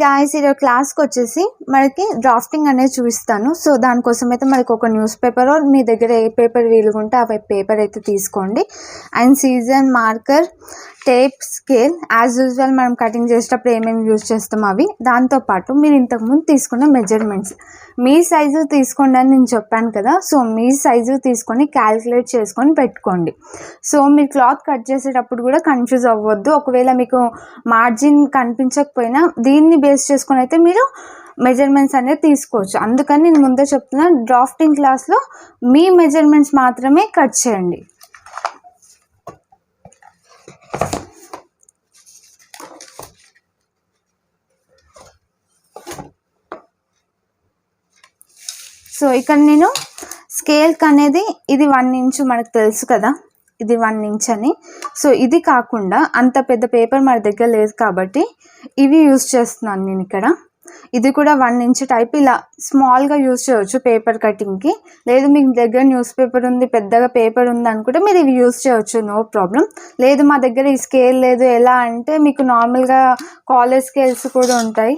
Guys ఈరోజు క్లాస్కి వచ్చేసి మనకి డ్రాఫ్టింగ్ అనేది చూపిస్తాను. సో దానికోసం అయితే మనకి ఒక న్యూస్ పేపర్ మీ దగ్గర ఏ పేపర్ వీలుగుంటే ఆ పేపర్ అయితే తీసుకోండి. And season, marker, tape, scale as usual మనం కటింగ్ చేసేటప్పుడు ఏమేమి యూజ్ చేస్తామో అవి. దాంతోపాటు మీరు ఇంతకుముందు తీసుకున్న మెజర్మెంట్స్ మీ సైజు తీసుకోండి అని నేను చెప్పాను కదా. సో మీ సైజు తీసుకొని క్యాలిక్యులేట్ చేసుకొని పెట్టుకోండి. సో మీరు క్లాత్ కట్ చేసేటప్పుడు కూడా కన్ఫ్యూజ్ అవ్వద్దు. ఒకవేళ మీకు మార్జిన్ కనిపించకపోయినా దీన్ని బేస్ చేసుకొని అయితే మీరు మెజర్మెంట్స్ అనేది తీసుకోవచ్చు. అందుకని నేను ముందే చెప్తున్నా, డ్రాఫ్టింగ్ క్లాస్లో మీ మెజర్మెంట్స్ మాత్రమే కట్ చేయండి. సో ఇక్కడ నేను స్కేల్కి అనేది ఇది 1 ఇంచ్ మనకు తెలుసు కదా, ఇది 1 ఇంచ్ అని. సో ఇది కాకుండా అంత పెద్ద పేపర్ మన దగ్గర లేదు కాబట్టి ఇవి యూజ్ చేస్తున్నాను నేను ఇక్కడ. ఇది కూడా 1 ఇంచ్ టైప్ ఇలా స్మాల్గా యూజ్ చేయవచ్చు పేపర్ కటింగ్కి. లేదు మీకు దగ్గర న్యూస్ పేపర్ ఉంది, పెద్దగా పేపర్ ఉంది అనుకుంటే మీరు ఇవి యూజ్ చేయవచ్చు, నో ప్రాబ్లం. లేదు మా దగ్గర ఈ స్కేల్ లేదు ఎలా అంటే మీకు నార్మల్గా కాలేజ్ స్కేల్స్ కూడా ఉంటాయి,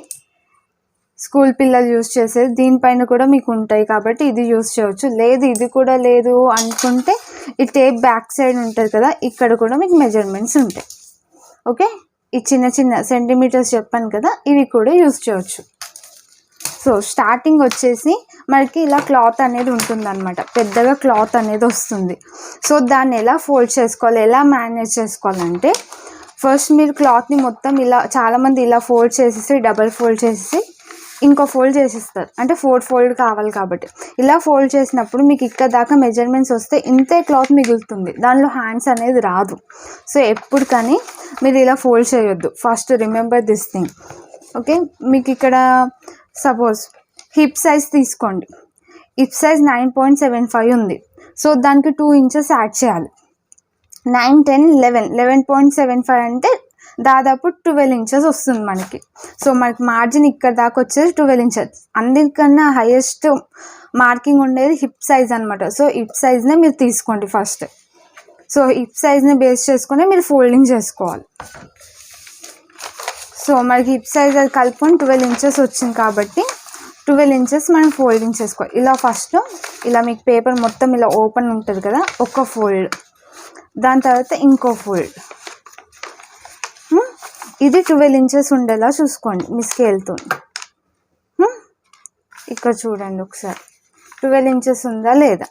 స్కూల్ పిల్లలు యూజ్ చేసేది, దీనిపైన కూడా మీకు ఉంటాయి కాబట్టి ఇది యూజ్ చేయవచ్చు. లేదు ఇది కూడా లేదు అనుకుంటే ఈ టేప్ బ్యాక్ సైడ్ ఉంటుంది కదా, ఇక్కడ కూడా మీకు మెజర్మెంట్స్ ఉంటాయి. ఓకే, ఈ చిన్న చిన్న సెంటీమీటర్స్ చెప్పాను కదా, ఇవి కూడా యూజ్ చేయవచ్చు. సో స్టార్టింగ్ వచ్చేసి మనకి ఇలా క్లాత్ అనేది ఉంటుందన్నమాట, పెద్దగా క్లాత్ అనేది వస్తుంది. సో దాన్ని ఎలా ఫోల్డ్ చేసుకోవాలి, ఎలా మేనేజ్ చేసుకోవాలంటే ఫస్ట్ మీరు క్లాత్ని మొత్తం ఇలా, చాలామంది ఇలా ఫోల్డ్ చేసేసి డబల్ ఫోల్డ్ చేసేసి ఇంకో ఫోల్డ్ చేసిస్తారు, అంటే 4 ఫోల్డ్ కావాలి కాబట్టి. ఇలా ఫోల్డ్ చేసినప్పుడు మీకు ఇక్కడ దాకా మెజర్మెంట్స్ వస్తే ఇంతే క్లాత్ మిగులుతుంది, దానిలో హ్యాండ్స్ అనేది రాదు. సో ఎప్పుడు కానీ మీరు ఇలా ఫోల్డ్ చేయొద్దు. First remember this thing. Okay, మీకు ఇక్కడ సపోజ్ హిప్ సైజ్ తీసుకోండి. హిప్ సైజ్ 9.75 ఉంది. సో దానికి 2 ఇంచెస్ యాడ్ చేయాలి. 9, 10, 11, 11.75 అంటే దాదాపు 12 ఇంచెస్ వస్తుంది మనకి. సో మనకి మార్జిన్ ఇక్కడ దాకా వచ్చేది 12 ఇంచెస్. అందరికన్నా హైయెస్ట్ మార్కింగ్ ఉండేది హిప్ సైజ్ అనమాట. సో హిప్ సైజ్నే మీరు తీసుకోండి ఫస్ట్. సో హిప్ సైజ్ని బేస్ చేసుకొని మీరు ఫోల్డింగ్ చేసుకోవాలి. సో మనకి హిప్ సైజ్ అది కలుపుకొని 12 ఇంచెస్ వచ్చింది కాబట్టి 12 ఇంచెస్ మనం ఫోల్డింగ్ చేసుకోవాలి. ఇలా ఫస్ట్ ఇలా మీకు పేపర్ మొత్తం ఇలా ఓపెన్ ఉంటుంది కదా, ఒక ఫోల్డ్, దాని తర్వాత ఇంకో ఫోల్డ్. ఇది 12 ఇంచెస్ ఉండేలా చూసుకోండి మీ స్కేల్తో. ఇక్కడ చూడండి ఒకసారి 12 ఇంచెస్ ఉందా లేదా.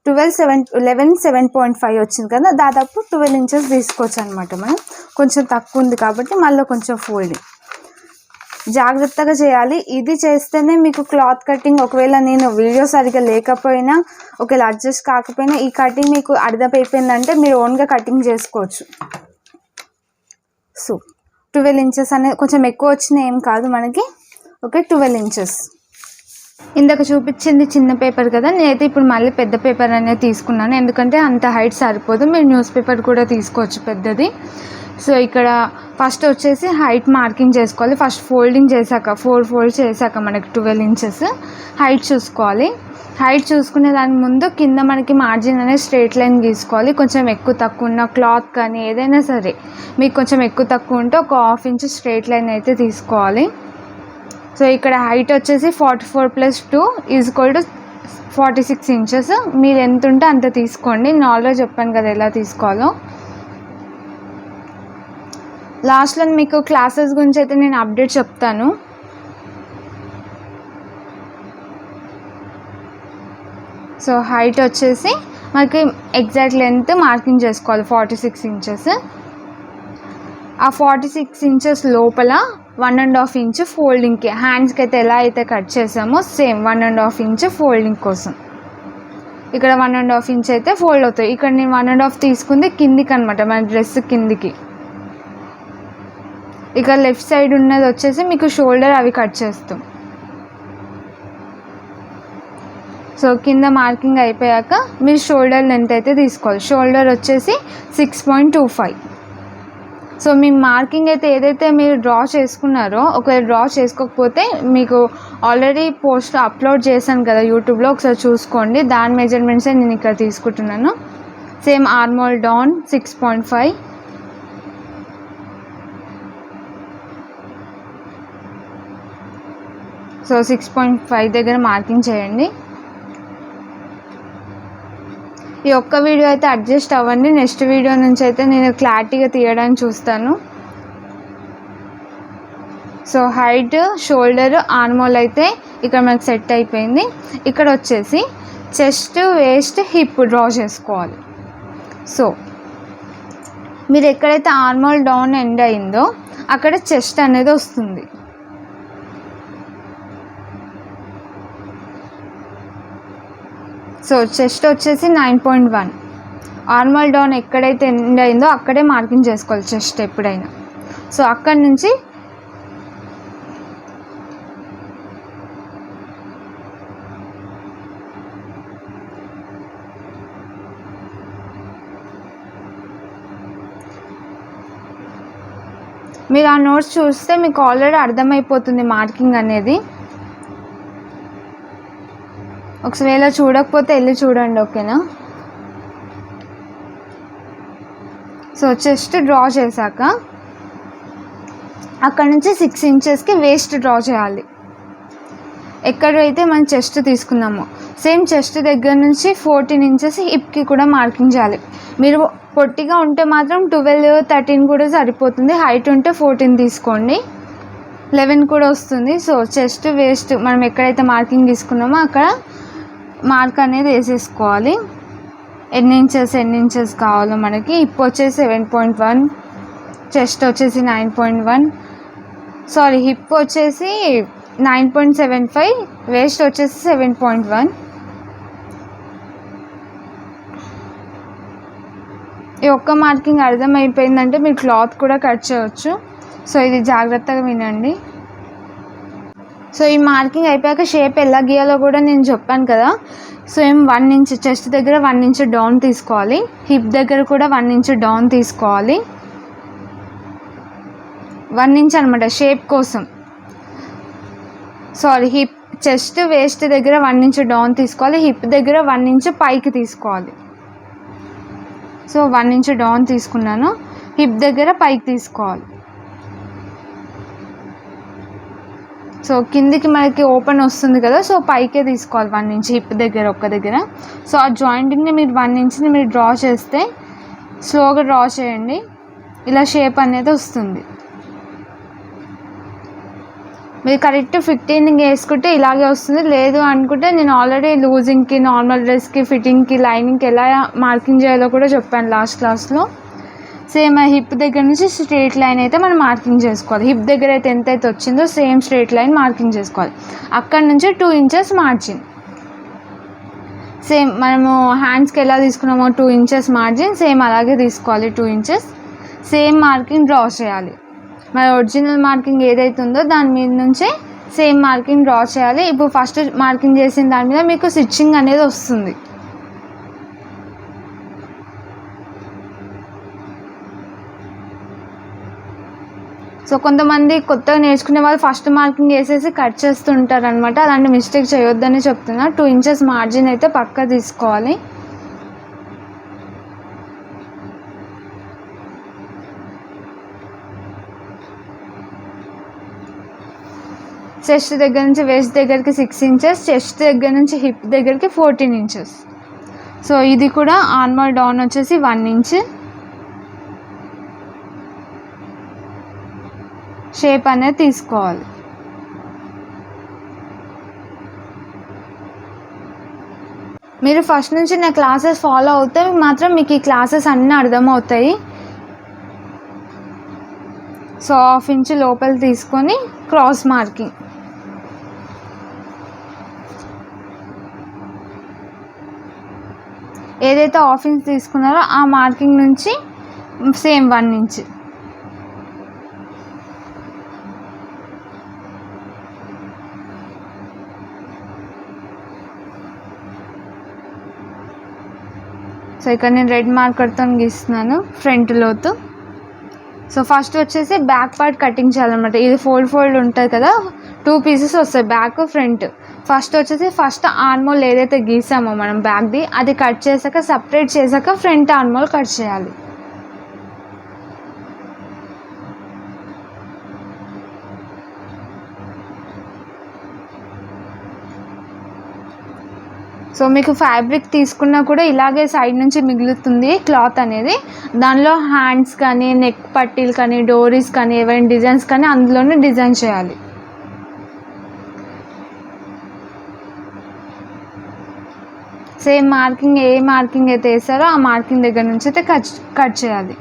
11, 7.5 వచ్చింది కదా, దాదాపు 12 ఇంచెస్ తీసుకోవచ్చు అనమాట. మనం కొంచెం తక్కువ ఉంది కాబట్టి మళ్ళీ కొంచెం ఫోల్డింగ్ జాగ్రత్తగా చేయాలి. ఇది చేస్తేనే మీకు క్లాత్ కటింగ్, ఒకవేళ నేను వీడియో సరిగ్గా లేకపోయినా, ఒకవేళ అడ్జస్ట్ కాకపోయినా ఈ కటింగ్ మీకు అర్థమైపోయిందంటే మీరు ఓన్గా కటింగ్ చేసుకోవచ్చు. సో 12 ఇంచెస్ అనేది కొంచెం ఎక్కువ వచ్చినా ఏం కాదు మనకి. Okay, 12 inches. ఇందాక చూపించింది చిన్న పేపర్ కదా, నేనైతే ఇప్పుడు మళ్ళీ పెద్ద పేపర్ అనేది తీసుకున్నాను, ఎందుకంటే అంత హైట్ సరిపోదు. మీరు న్యూస్ పేపర్ కూడా తీసుకోవచ్చు పెద్దది. సో ఇక్కడ ఫస్ట్ వచ్చేసి హైట్ మార్కింగ్ చేసుకోవాలి. ఫస్ట్ ఫోల్డింగ్ చేశాక 4 ఫోల్డ్ చేశాక మనకి 12 ఇంచెస్ హైట్ చూసుకోవాలి. హైట్ చూసుకునే దాని ముందు కింద మనకి మార్జిన్ అనేది స్ట్రైట్ లైన్ గీసుకోవాలి. కొంచెం ఎక్కువ తక్కువ ఉన్న క్లాత్ కానీ ఏదైనా సరే మీకు కొంచెం ఎక్కువ తక్కువ ఉంటే ఒక 1/2 ఇంచ్ స్ట్రైట్ లైన్ అయితే తీసుకోవాలి. సో ఇక్కడ హైట్ వచ్చేసి 44 + 2 = 46 ఇంచెస్. మీరు ఎంత ఉంటే అంత తీసుకోండి. నేను ఆల్రెడీ చెప్పాను కదా ఎలా తీసుకోవాలో. లాస్ట్లో మీకు క్లాసెస్ గురించి అయితే నేను అప్డేట్ చెప్తాను. సో హైట్ వచ్చేసి మనకి ఎగ్జాక్ట్ లెంత్ మార్కింగ్ చేసుకోవాలి 46 ఇంచెస్. ఆ 46 ఇంచెస్ లోపల 1.5 ఇంచ్ ఫోల్డింగ్కి, హ్యాండ్స్కి అయితే ఎలా అయితే కట్ చేసామో సేమ్ 1.5 ఇంచ్ ఫోల్డింగ్ కోసం. ఇక్కడ 1.5 ఇంచ్ అయితే ఫోల్డ్ అవుతాయి. ఇక్కడ నేను 1.5 తీసుకుంది కిందికి అనమాట, మన డ్రెస్ కిందికి. ఇక లెఫ్ట్ సైడ్ ఉన్నది వచ్చేసి మీకు షోల్డర్, అవి కట్ చేస్తాం. సో కింద మార్కింగ్ అయిపోయాక మీరు షోల్డర్ లెంత్ అయితే తీసుకోవాలి. షోల్డర్ వచ్చేసి 6.25. సో మీ మార్కింగ్ అయితే ఏదైతే మీరు డ్రా చేసుకున్నారో, ఒకవేళ డ్రా చేసుకోకపోతే మీకు ఆల్రెడీ పోస్ట్ అప్లోడ్ చేశాను కదా యూట్యూబ్లో, ఒకసారి చూసుకోండి. దాని మెజర్మెంట్సే నేను ఇక్కడ తీసుకుంటున్నాను. సేమ్ ఆర్మోల్ డౌన్ 6.5, సో 6.5 దగ్గర మార్కింగ్ చేయండి. ఈ ఒక్క వీడియో అయితే అడ్జస్ట్ అవ్వండి, నెక్స్ట్ వీడియో నుంచి అయితే నేను క్లారిటీగా తీయడానికి చూస్తాను. సో హైట్, షోల్డర్, ఆర్మోల్ అయితే ఇక్కడ మనకు సెట్ అయిపోయింది. ఇక్కడ వచ్చేసి చెస్ట్, వేస్ట్, హిప్ డ్రా చేసుకోవాలి. సో మీరు ఎక్కడైతే ఆర్మోల్ డౌన్ ఎండ్ అయిందో అక్కడ చెస్ట్ అనేది వస్తుంది. సో చెస్ట్ వచ్చేసి 9.1. ఆర్మల్ డౌన్ ఎక్కడైతే ఎండ్ అయిందో అక్కడే మార్కింగ్ చేసుకోవాలి చెస్ట్ ఎప్పుడైనా. సో అక్కడి నుంచి మీరు ఆ నోట్స్ చూస్తే మీకు ఆల్రెడీ అర్థమైపోతుంది మార్కింగ్ అనేది. ఒకవేళ చూడకపోతే వెళ్ళి చూడండి, ఓకేనా. సో చెస్ట్ డ్రా చేశాక అక్కడ నుంచి 6 ఇంచెస్కి వేస్ట్ డ్రా చేయాలి. ఎక్కడైతే మనం చెస్ట్ తీసుకున్నామో సేమ్ చెస్ట్ దగ్గర నుంచి 14 ఇంచెస్ హిప్కి కూడా మార్కింగ్ చేయాలి. మీరు పొట్టిగా ఉంటే మాత్రం 12, 13 కూడా సరిపోతుంది. హైట్ ఉంటే 14 తీసుకోండి, 11 కూడా వస్తుంది. సో చెస్ట్, వేస్ట్ మనం ఎక్కడైతే మార్కింగ్ తీసుకున్నామో అక్కడ మార్క్ అనేది వేసేసుకోవాలి. ఎన్ని ఇంచెస్ కావాలో మనకి. హిప్ వచ్చేసి 7.1, చెస్ట్ వచ్చేసి 9.1, సారీ హిప్ వచ్చేసి 9.75, వేస్ట్ వచ్చేసి 7.1. ఈ ఒక్క మార్కింగ్ అర్థమైపోయిందంటే మీరు క్లాత్ కూడా కట్ చేయవచ్చు. సో ఇది జాగ్రత్తగా వినండి. సో ఈ మార్కింగ్ అయిపోయాక షేప్ ఎలా గీయాలో కూడా నేను చెప్పాను కదా. సో 1 ఇంచ్ చెస్ట్ దగ్గర 1 ఇంచ్ డౌన్ తీసుకోవాలి, హిప్ దగ్గర కూడా 1 ఇంచ్ డౌన్ తీసుకోవాలి. 1 ఇంచ్ అనమాట షేప్ కోసం. సారీ హిప్, చెస్ట్, వేస్ట్ దగ్గర 1 ఇంచ్ డౌన్ తీసుకోవాలి, హిప్ దగ్గర 1 ఇంచ్ పైకి తీసుకోవాలి. సో 1 ఇంచ్ డౌన్ తీసుకున్నాను, హిప్ దగ్గర పైకి తీసుకోవాలి. సో కిందికి మనకి ఓపెన్ వస్తుంది కదా, సో పైకే తీసుకోవాలి 1 ఇంచ్ హిప్ దగ్గర ఒక్క దగ్గర. సో ఆ జాయింటింగ్ని మీరు 1 ఇంచ్ని మీరు డ్రా చేస్తే స్లోగా డ్రా చేయండి, ఇలా షేప్ అనేది వస్తుంది. మీరు కరెక్ట్ ఫిట్టింగ్ వేసుకుంటే ఇలాగే వస్తుంది. లేదు అనుకుంటే నేను ఆల్రెడీ లూజింగ్కి, నార్మల్ డ్రెస్కి, ఫిట్టింగ్కి, లైనింగ్కి ఎలా మార్కింగ్ చేయాలో కూడా చెప్పాను లాస్ట్ క్లాస్లో. సేమ్ హిప్ దగ్గర నుంచి స్ట్రేట్ లైన్ అయితే మనం మార్కింగ్ చేసుకోవాలి. హిప్ దగ్గర అయితే ఎంతైతే వచ్చిందో సేమ్ స్ట్రేట్ లైన్ మార్కింగ్ చేసుకోవాలి. అక్కడ నుంచి 2 ఇంచెస్ మార్జిన్, సేమ్ మనము హ్యాండ్స్కి ఎలా తీసుకున్నామో 2 ఇంచెస్ మార్జిన్ సేమ్ అలాగే తీసుకోవాలి. 2 ఇంచెస్ సేమ్ మార్కింగ్ డ్రా చేయాలి. మన ఒరిజినల్ మార్కింగ్ ఏదైతే ఉందో దాని మీద నుంచే సేమ్ మార్కింగ్ డ్రా చేయాలి. ఇప్పుడు ఫస్ట్ మార్కింగ్ చేసిన దాని మీద మీకు స్టిచ్చింగ్ అనేది వస్తుంది. సో కొంతమంది కొత్తగా నేర్చుకునే వాళ్ళు ఫస్ట్ మార్కింగ్ వేసేసి కట్ చేస్తుంటారు అనమాట. అలాంటి మిస్టేక్ చేయొద్దని చెప్తున్నా. 2 ఇంచెస్ మార్జిన్ అయితే పక్కా తీసుకోవాలి. చెస్ట్ దగ్గర నుంచి వేస్ట్ దగ్గరికి 6 ఇంచెస్, చెస్ట్ దగ్గర నుంచి హిప్ దగ్గరికి 14 ఇంచెస్. సో ఇది కూడా ఆర్మల్ డౌన్ వచ్చేసి 1 ఇంచ్. షేప్ అనేది తీసుకోవాలి. మీరు ఫస్ట్ నుంచి నా క్లాసెస్ ఫాలో అవుతే మాత్రం మీకు ఈ క్లాసెస్ అన్నీ అర్థమవుతాయి. సో 1/2 ఇంచ్ లోపల తీసుకొని క్రాస్ మార్కింగ్, ఏదైతే 1/2 ఇంచ్ తీసుకున్నారో ఆ మార్కింగ్ నుంచి సేమ్ 1 ఇంచ్. సో ఇక్కడ నేను రెడ్ మార్కర్తో గీస్తున్నాను ఫ్రంట్ లోతు. సో ఫస్ట్ వచ్చేసి బ్యాక్ పార్ట్ కటింగ్ చేయాలన్నమాట. ఇది ఫోల్డ్ ఉంటుంది కదా, 2 పీసెస్ వస్తాయి బ్యాక్ ఫ్రంట్. ఫస్ట్ ఆర్మోల్ ఏదైతే గీసామో మనం బ్యాక్ది అది కట్ చేశాక, సపరేట్ చేశాక ఫ్రంట్ ఆర్మోల్ కట్ చేయాలి. సో మీకు ఫ్యాబ్రిక్ తీసుకున్నా కూడా ఇలాగే సైడ్ నుంచి మిగులుతుంది క్లాత్ అనేది. దానిలో హ్యాండ్స్ కానీ, నెక్ పట్టీలు కానీ, డోరీస్ కానీ, ఏవైనా డిజైన్స్ కానీ అందులోనే డిజైన్ చేయాలి. సేమ్ మార్కింగ్ ఏ మార్కింగ్ అయితే వేస్తారో ఆ మార్కింగ్ దగ్గర నుంచి అయితే కట్ చేయాలి.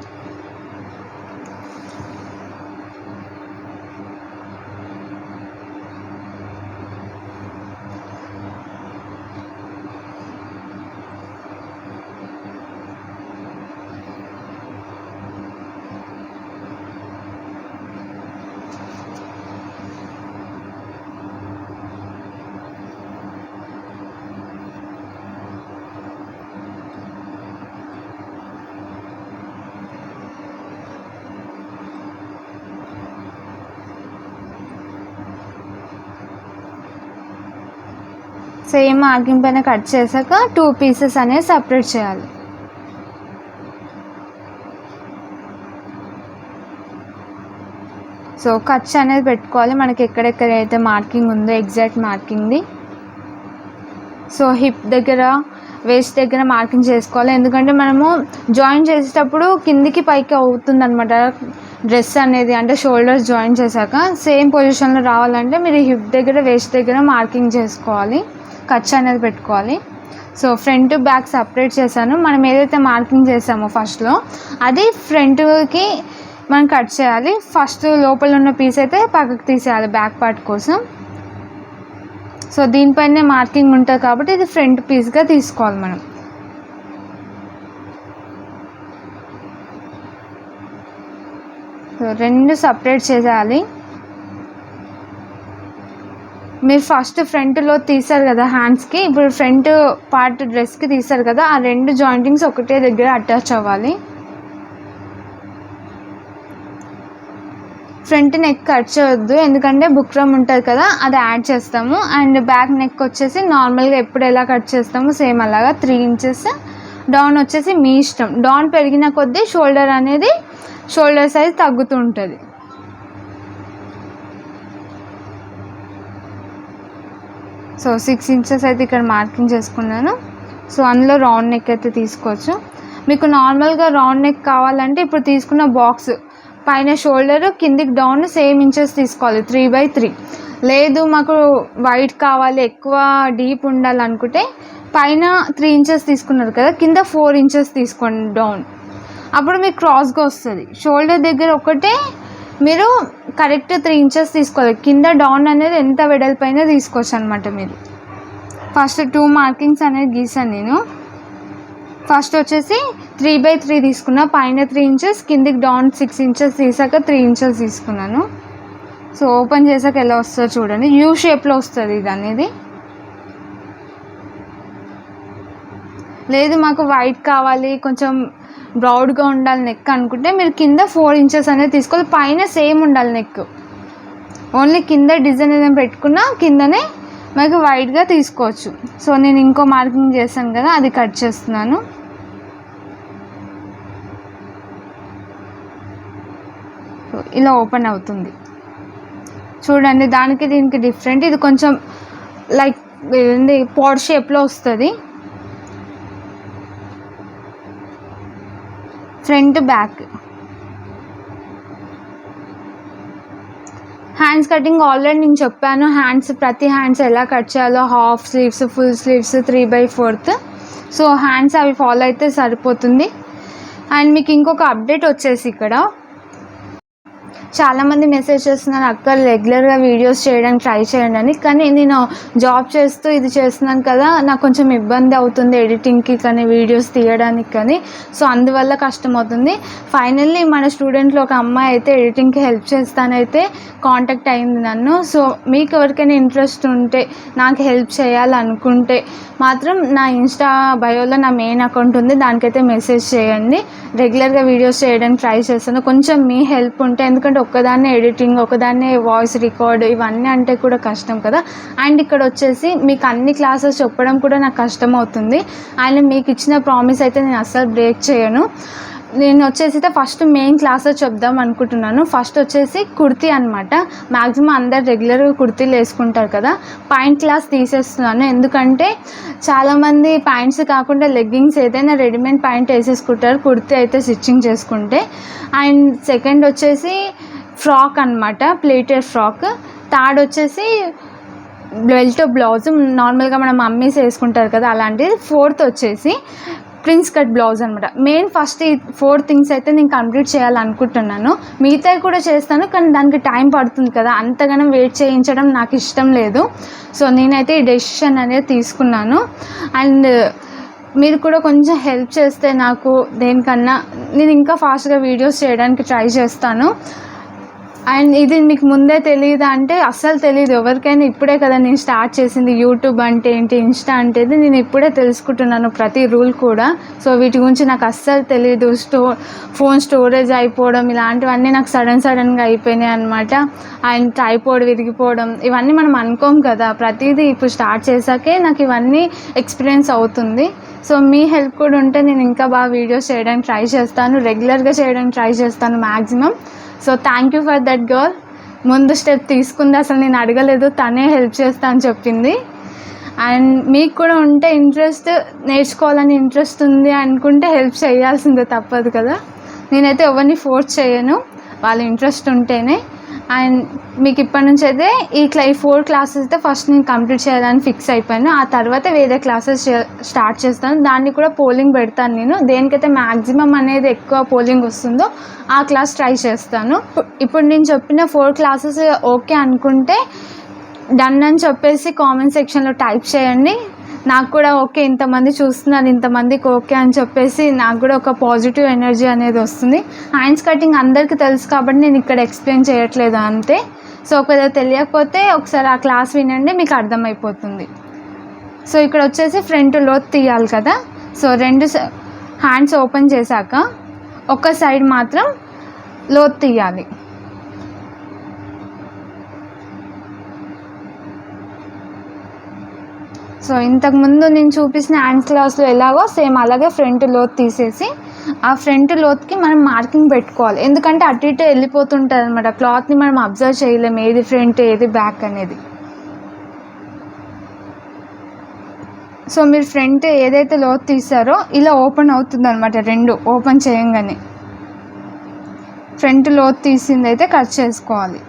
సేమ్ మార్కింగ్ పైన కట్ చేశాక 2 పీసెస్ అనేది సపరేట్ చేయాలి. సో ఖర్చు అనేది పెట్టుకోవాలి మనకి ఎక్కడెక్కడైతే మార్కింగ్ ఉందో ఎగ్జాక్ట్ మార్కింగ్ది. సో హిప్ దగ్గర, వేస్ట్ దగ్గర మార్కింగ్ చేసుకోవాలి. ఎందుకంటే మనము జాయిన్ చేసేటప్పుడు కిందికి పైకి అవుతుంది అనమాట డ్రెస్ అనేది. అంటే షోల్డర్స్ జాయిన్ చేశాక సేమ్ పొజిషన్లో రావాలంటే మీరు హిప్ దగ్గర, వేస్ట్ దగ్గర మార్కింగ్ చేసుకోవాలి, ఖర్చు అనేది పెట్టుకోవాలి. సో ఫ్రంట్ బ్యాక్ సపరేట్ చేశాను. మనం ఏదైతే మార్కింగ్ చేసామో ఫస్ట్లో అది ఫ్రంట్కి మనం కట్ చేయాలి. ఫస్ట్ లోపల ఉన్న పీస్ అయితే పక్కకు తీసేయాలి బ్యాక్ పార్ట్ కోసం. సో దీనిపైనే మార్కింగ్ ఉంటుంది కాబట్టి ఇది ఫ్రంట్ పీస్గా తీసుకోవాలి మనం. సో 2 సపరేట్ చేయాలి. మీరు ఫస్ట్ ఫ్రంట్లో తీసారు కదా హ్యాండ్స్కి, ఇప్పుడు ఫ్రంట్ పార్ట్ డ్రెస్కి తీసారు కదా, ఆ 2 జాయింటింగ్స్ ఒకటే దగ్గర అటాచ్ అవ్వాలి. ఫ్రంట్ నెక్ కట్ చేయొద్దు, ఎందుకంటే బుక్రమ్ ఉంటుంది కదా అది యాడ్ చేస్తాము. అండ్ బ్యాక్ నెక్ వచ్చేసి నార్మల్గా ఎప్పుడు ఎలా కట్ చేస్తామో సేమ్ అలాగా 3 ఇంచెస్. డౌన్ వచ్చేసి మీ ఇష్టం. డౌన్ పెరిగిన కొద్దీ షోల్డర్ సైజ్ తగ్గుతూ ఉంటుంది. సో 6 ఇంచెస్ అయితే ఇక్కడ మార్కింగ్ చేసుకున్నాను. సో అందులో రౌండ్ నెక్ అయితే తీసుకోవచ్చు. మీకు నార్మల్గా రౌండ్ నెక్ కావాలంటే ఇప్పుడు తీసుకున్న బాక్స్ పైన షోల్డర్, కిందికి డౌన్ సేమ్ ఇంచెస్ తీసుకోవాలి, 3/3. లేదు మాకు వైట్ కావాలి, ఎక్కువ డీప్ ఉండాలనుకుంటే పైన 3 ఇంచెస్ తీసుకున్నారు కదా, కింద 4 ఇంచెస్ తీసుకోండి డౌన్. అప్పుడు మీకు క్రాస్గా వస్తుంది. షోల్డర్ దగ్గర ఒకటే మీరు కరెక్ట్ 3 ఇంచెస్ తీసుకోవాలి. కింద డౌన్ అనేది ఎంత వెడల్పైనా తీసుకోవచ్చు అనమాట. మీరు ఫస్ట్ 2 మార్కింగ్స్ అనేది గీసాను నేను. ఫస్ట్ వచ్చేసి 3/3 తీసుకున్నా, పైన 3 ఇంచెస్, కిందికి డౌన్ 6 ఇంచెస్ తీసాక 3 ఇంచెస్ తీసుకున్నాను. సో ఓపెన్ చేసాక ఎలా వస్తుందో చూడండి, యూ షేప్లో వస్తుంది ఇది అనేది. లేదు మాకు వైట్ కావాలి, కొంచెం బ్రౌడ్గా ఉండాలి నెక్ అనుకుంటే మీరు కింద 4 ఇంచెస్ అనేది తీసుకోవాలి. పైన సేమ్ ఉండాలి నెక్. ఓన్లీ కింద డిజైన్ ఏదైనా పెట్టుకున్నా కిందనే మనకి వైట్గా తీసుకోవచ్చు. సో నేను ఇంకో మార్కింగ్ చేశాను కదా అది కట్ చేస్తున్నాను. సో ఇలా ఓపెన్ అవుతుంది చూడండి. దానికి దీనికి డిఫరెంట్. ఇది కొంచెం లైక్ పాడ్ షేప్లో వస్తుంది. Front back hands cutting already నేను చెప్పాను. ప్రతి హ్యాండ్స్ ఎలా కట్ చేయాలో, half sleeves, full sleeves, 3/4. So hands అవి ఫాలో అయితే సరిపోతుంది. అండ్ మీకు ఇంకొక అప్డేట్ వచ్చేసి ఇక్కడ చాలామంది మెసేజ్ చేస్తున్నారు, అక్క రెగ్యులర్గా వీడియోస్ చేయడానికి ట్రై చేయండి అని. కానీ నేను జాబ్ చేస్తూ ఇది చేస్తున్నాను కదా, నాకు కొంచెం ఇబ్బంది అవుతుంది ఎడిటింగ్కి కానీ వీడియోస్ తీయడానికి కానీ. సో అందువల్ల కష్టం అవుతుంది. ఫైనల్లీ మన స్టూడెంట్లో ఒక అమ్మాయి అయితే ఎడిటింగ్కి హెల్ప్ చేస్తానైతే కాంటాక్ట్ అయింది నన్ను. సో మీకు ఎవరికైనా ఇంట్రెస్ట్ ఉంటే, నాకు హెల్ప్ చేయాలనుకుంటే మాత్రం నా ఇన్స్టా బయోలో నా మెయిన్ అకౌంట్ ఉంది, దానికైతే మెసేజ్ చేయండి. రెగ్యులర్గా వీడియోస్ చేయడానికి ట్రై చేస్తాను. కొంచెం మీ హెల్ప్ ఉంటే, ఎందుకంటే ఒక్కదాన్నే ఎడిటింగ్, ఒకదాన్నే వాయిస్ రికార్డ్ ఇవన్నీ అంటే కూడా కష్టం కదా. అండ్ ఇక్కడ వచ్చేసి మీకు అన్ని క్లాసెస్ చెప్పడం కూడా నాకు కష్టం అవుతుంది. అండ్ మీకు ఇచ్చిన ప్రామిస్ అయితే నేను అస్సలు బ్రేక్ చేయను. నేను వచ్చేసి ఫస్ట్ మెయిన్ క్లాస్లో చెప్దాం అనుకుంటున్నాను. ఫస్ట్ వచ్చేసి కుర్తీ అనమాట. మ్యాక్సిమం అందరు రెగ్యులర్గా కుర్తీలు వేసుకుంటారు కదా, పాయింట్ క్లాస్ తీసేస్తున్నాను. ఎందుకంటే చాలామంది ప్యాంట్స్ కాకుండా లెగ్గింగ్స్ ఏదైనా రెడీమేడ్ ప్యాంట్ వేసేసుకుంటారు, కుర్తీ అయితే స్టిచ్చింగ్ చేసుకుంటే. అండ్ సెకండ్ వచ్చేసి ఫ్రాక్ అనమాట, ప్లేటెడ్ ఫ్రాక్. థర్డ్ వచ్చేసి బెల్ట్ బ్లౌజ్, నార్మల్గా మన మమ్మీస్ వేసుకుంటారు కదా అలాంటిది. ఫోర్త్ వచ్చేసి ప్రిన్స్ కట్ బ్లౌజ్ అనమాట. మెయిన్ ఫస్ట్ ఈ 4 థింగ్స్ అయితే నేను కంప్లీట్ చేయాలనుకుంటున్నాను. మిగతావి కూడా చేస్తాను, కానీ దానికి టైం పడుతుంది కదా, అంతగానం వెయిట్ చేయించడం నాకు ఇష్టం లేదు. సో నేనైతే ఈ డెసిషన్ అనేది తీసుకున్నాను. అండ్ మీరు కూడా కొంచెం హెల్ప్ చేస్తే నాకు దేనికన్నా నేను ఇంకా ఫాస్ట్గా వీడియోస్ చేయడానికి ట్రై చేస్తాను. అండ్ ఇది మీకు ముందే తెలియదా అంటే అస్సలు తెలియదు ఎవరికైనా. ఇప్పుడే కదా నేను స్టార్ట్ చేసింది. యూట్యూబ్ అంటే ఏంటి, ఇన్స్టా అంటే నేను ఇప్పుడే తెలుసుకుంటున్నాను ప్రతి రూల్ కూడా. సో వీటి గురించి నాకు అస్సలు తెలియదు. ఫోన్ స్టోరేజ్ అయిపోవడం ఇలాంటివన్నీ నాకు సడన్గా అయిపోయినాయి అనమాట. అండ్ ట్రైపోడ్ విరిగిపోవడం ఇవన్నీ మనం అనుకోం కదా, ప్రతిదీ ఇప్పుడు స్టార్ట్ చేశాకే నాకు ఇవన్నీ ఎక్స్పీరియన్స్ అవుతుంది. సో మీ హెల్ప్ కూడా ఉంటే నేను ఇంకా బాగా వీడియోస్ చేయడానికి ట్రై చేస్తాను, రెగ్యులర్గా చేయడానికి ట్రై చేస్తాను maximum. So thank you for that girl. ముందు స్టెప్ తీసుకుంది, అసలు నేను అడగలేదు, తనే హెల్ప్ చేస్తా అని చెప్పింది. అండ్ మీకు కూడా ఉంటే ఇంట్రెస్ట్, నేర్చుకోవాలని ఇంట్రెస్ట్ ఉంది అనుకుంటే హెల్ప్ చేయాల్సిందే, తప్పదు కదా. నేనైతే ఎవరిని ఫోర్స్ చేయను, వాళ్ళ ఇంట్రెస్ట్ ఉంటేనే. అండ్ మీకు ఇప్పటి నుంచి అయితే ఈ 4 క్లాసెస్ అయితే ఫస్ట్ నేను కంప్లీట్ చేయాలని ఫిక్స్ అయిపోయాను. ఆ తర్వాత వేరే క్లాసెస్ స్టార్ట్ చేస్తాను. దాన్ని కూడా పోలింగ్ పెడతాను నేను. దేనికైతే మ్యాక్సిమం అనేది ఎక్కువ పోలింగ్ వస్తుందో ఆ క్లాస్ ట్రై చేస్తాను. ఇప్పుడు నేను చెప్పిన 4 క్లాసెస్ ఓకే అనుకుంటే డన్ అని చెప్పేసి కామెంట్ సెక్షన్లో టైప్ చేయండి. నాకు కూడా ఓకే, ఇంతమంది చూస్తున్నారు, ఇంతమందికి ఓకే అని చెప్పేసి నాకు కూడా ఒక పాజిటివ్ ఎనర్జీ అనేది వస్తుంది. హ్యాండ్స్ కటింగ్ అందరికీ తెలుసు కాబట్టి నేను ఇక్కడ ఎక్స్ప్లెయిన్ చేయట్లేదు అంతే. సో ఒకవేళ తెలియకపోతే ఒకసారి ఆ క్లాస్ వినండి, మీకు అర్థమైపోతుంది. సో ఇక్కడ వచ్చేసి ఫ్రంట్ లోత్ తీయాలి కదా. సో 2 హ్యాండ్స్ ఓపెన్ చేశాక ఒక సైడ్ మాత్రం లోత్ తీయాలి. సో ఇంతకుముందు నేను చూపించిన హ్యాండ్స్ క్లాస్లో ఎలాగో సేమ్ అలాగే ఫ్రంట్ లోత్ తీసేసి ఆ ఫ్రంట్ లోత్కి మనం మార్కింగ్ పెట్టుకోవాలి. ఎందుకంటే అటు ఇటు వెళ్ళిపోతుంటుంది అనమాట, క్లాత్ని మనం అబ్జర్వ్ చేయలేము ఏది ఫ్రంట్ ఏది బ్యాక్ అనేది. సో మీరు ఫ్రంట్ ఏదైతే లోత్ తీసారో ఇలా ఓపెన్ అవుతుంది అనమాట. 2 ఓపెన్ చేయంగానే ఫ్రంట్ లోత్ తీసింది అయితే కట్ చేసుకోవాలి.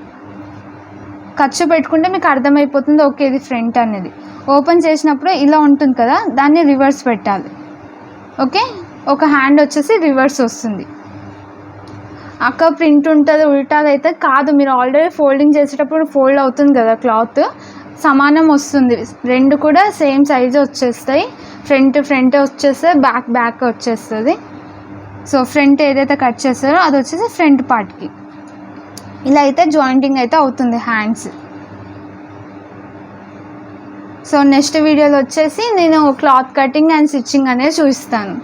ఖర్చు పెట్టుకుంటే మీకు అర్థమైపోతుంది ఓకే ఇది ఫ్రంట్ అనేది. ఓపెన్ చేసినప్పుడు ఇలా ఉంటుంది కదా, దాన్ని రివర్స్ పెట్టాలి. ఓకే, ఒక హ్యాండ్ వచ్చేసి రివర్స్ వస్తుంది. అక్క ప్రింట్ ఉంటుంది ఉల్టాగా అయితే కాదు, మీరు ఆల్రెడీ ఫోల్డింగ్ చేసేటప్పుడు ఫోల్డ్ అవుతుంది కదా క్లాత్, సమానం వస్తుంది. 2 కూడా సేమ్ సైజు వచ్చేస్తాయి. ఫ్రంట్ వచ్చేస్తే బ్యాక్ వచ్చేస్తుంది. సో ఫ్రంట్ ఏదైతే కట్ చేస్తారో అది వచ్చేసి ఫ్రంట్ పార్ట్కి ఇలా అయితే జాయింటింగ్ అయితే అవుతుంది హ్యాండ్స్. సో నెక్స్ట్ వీడియోలో వచ్చేసి నేను క్లాత్ కటింగ్ అండ్ స్టిచ్చింగ్ అనేది చూపిస్తాను.